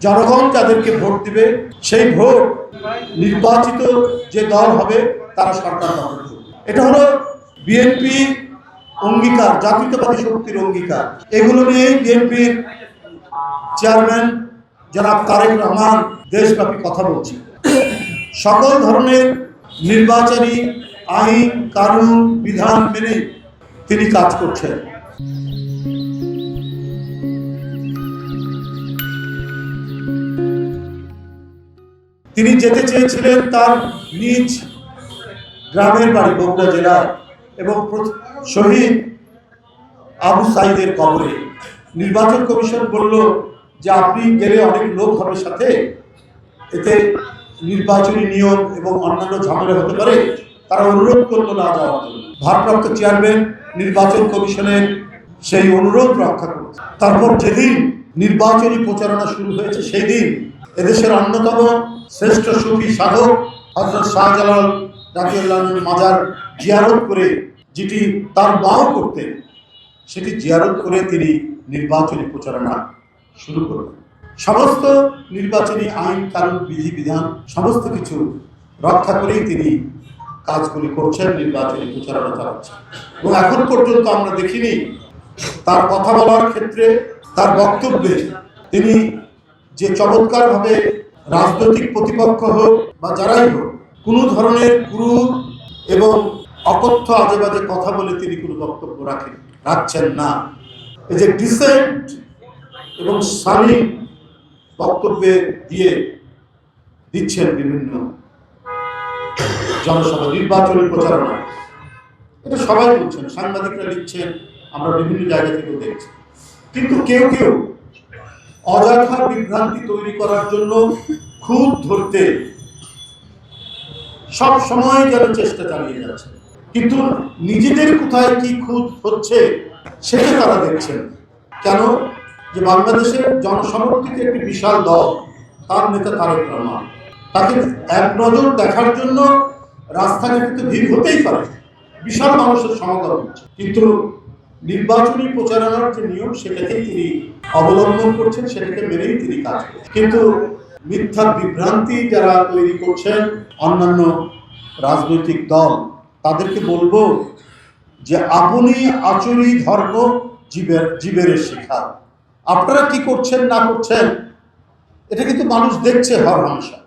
জনগণ যাদেরকে ভোট দিবে সেই ভোট নির্বাচিত যে দল হবে তারা সরকার গঠন করবে। এটা হলো বিএনপি অঙ্গীকার, জাতীয়তাবাদী শক্তির অঙ্গীকার। এগুলো নিয়েই বিএনপির চেয়ারম্যান জনাব তারেক রহমান দেশব্যাপী কথা বলছেন। সকল ধরনের নির্বাচনী আইন কানুন বিধান মেনে তিনি কাজ করছেন। তিনি যেতে চেয়েছিলেন তার নিজ গ্রামের বাড়ি বগুড়া জেলার এবং শহীদ আবু সাইদের কবরে। নির্বাচন কমিশন বলল যে আপনি গেলে অনেক লোক হবে সাথে, এতে নির্বাচনী নিয়ম এবং অন্যান্য ঝামেলা হতে পারে। তারা অনুরোধ করলো না যাওয়ার জন্য। ভারপ্রাপ্ত চেয়ারম্যান নির্বাচন কমিশনের সেই অনুরোধ রক্ষা করেছে। তারপর যেদিন নির্বাচনী প্রচারণা শুরু হয়েছে সেই দিন এদেশের অন্যতম শ্রেষ্ঠ সুফি সাধক হযরত শাহজালাল রাদিয়াল্লাহু আনহুর মাজার জিয়ারত করে, যেটি তার মাও করতেন, সেটি জিয়ারত করে তিনি নির্বাচনী প্রচারণা শুরু করলেন। সমস্ত নির্বাচনী আইন কানুন বিধিবিধান সমস্ত কিছু রক্ষা করেই তিনি কাজগুলি করছেন, নির্বাচনী প্রচারণা চালাচ্ছেন। এবং এখন পর্যন্ত আমরা দেখিনি তার কথা বলার ক্ষেত্রে, তার বক্তব্যে তিনি যে চমৎকারভাবে রাজনৈতিক প্রতিপক্ষ হোক বা যারাই হোক কোনো ধরনের গুরু এবং অকথ্য আজেবাজে কথা বলে তিনি কোনো বক্তব্য রাখছেন না। এই যে ডিসেন্ট এবং শালীন বক্তব্যে দিচ্ছেন বিভিন্ন জনসভা, নির্বাচনী প্রচারণা, এটা সবাই বলছেন, সাংবাদিকরা লিখছেন, আমরা বিভিন্ন জায়গা থেকে দেখছি। কিন্তু কেউ কেউ অযথা বিভ্রান্তি তৈরি করার জন্য খুঁত ধরতে সব সময় যেন চেষ্টা চালিয়ে যাচ্ছে, কিন্তু নিজেদের কোথায় কি খুঁত হচ্ছে সেটা তারা দেখছেন। কেন? যে বাংলাদেশের জনসমর্থিত একটি বিশাল দল, তার নেতা তারেক রহমান, তাকে এক নজর দেখার জন্য রাস্তাঘাটে তো ভিড় হতেই পারে, বিশাল মানুষের সমাগম হচ্ছে, কিন্তু নির্বাচনী প্রচারণার যে নিয়ম সেটাকেই তিনি অবলম্বন করছেন, সেটাকে মেনেই তিনি কাজ করছেন। কিন্তু মিথ্যা বিভ্রান্তি যারা তৈরি করছেন অন্যান্য রাজনৈতিক দল, তাদেরকে বলবো যে আপনি আচরি ধর্ম জীবের শিক্ষা। আপনারা কি করছেন না করছেন এটা কিন্তু মানুষ দেখছে হরহামেশা।